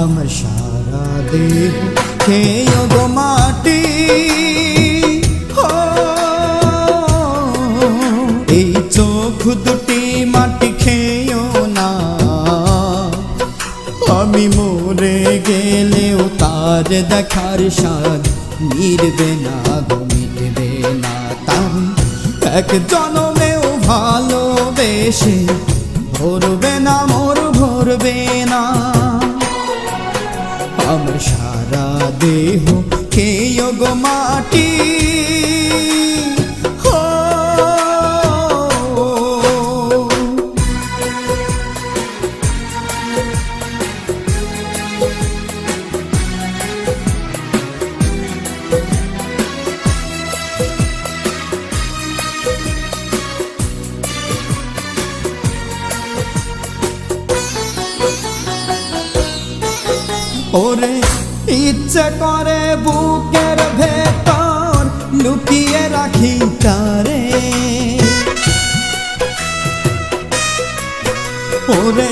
আমার সারা দেহ খেয়ে গো মাটি, এই চোখ দুটি মাটি খেয়েও না। আমি মরে গেলেও তার দেখার স্বাদ মিটবে না গো, মিটবে না। তার এক জনমেও ভালোবেসে ভরবে না মোর, ভরবে না। আমার সারা দেহ খেয়ে গো মাটি, ওরে ইচ্ছে করে বুকের ভেতর লুকিয়ে রাখি তারে, ওরে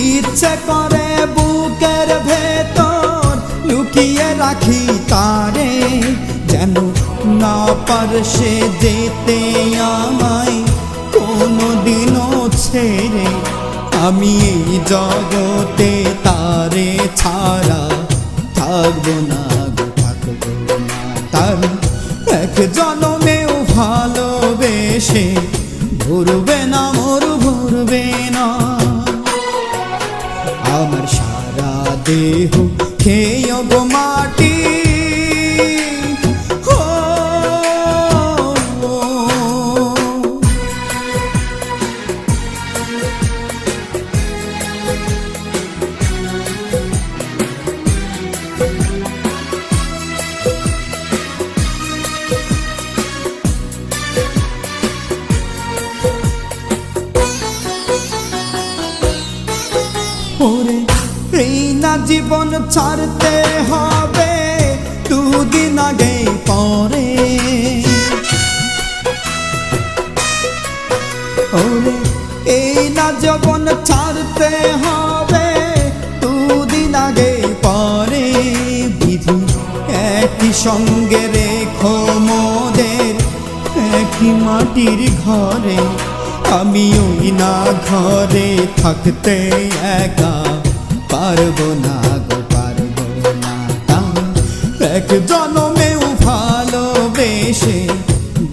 ইচ্ছে করে বুকের ভেতর লুকিয়ে রাখি তারে, যেন না পারছে যেতে আমায় কোনোদিনও ছেড়ে। আমি এই জগতে তারে ছাড়া থাকবো না গো, থাকবো না। তার এক জনমেও ভালোবেসে ভরবে না মোর, ভরবে না। আমার সারা দেহ খেয়ে গো মাটি, ওরে এই না জীবন ছাড়তে হবে দুদিন আগে পরে, ওরে এই না জীবন ছাড়তে হবে দুদিন আগে পরে। বিধি একই সঙ্গে রেখো মোদের একই মাটির ঘরে, আমি ওই না ঘরে থাকতে একা পারবো না গো, পারবো না। এক জনমেও ভালোবেসে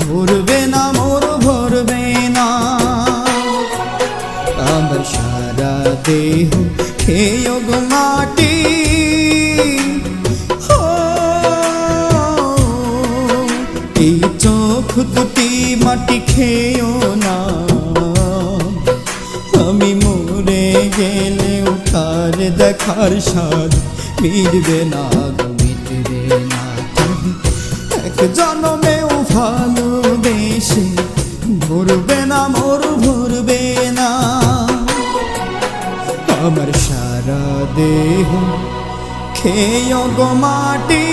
ভরবে না মোর, ভরবে না। আমার সারা দেহ খেয়ে গো মাটি, এই চোখ দুটি মাটি খেয়েও না। আমি মরে গেলেও তার দেখার স্বাদ মিটবে না গো, মিটবে না। এক জনমেও ভালোবেসে ভরবে না মোর, ভরবে না। আমার সারা দেহ খেয়ে গো মাটি।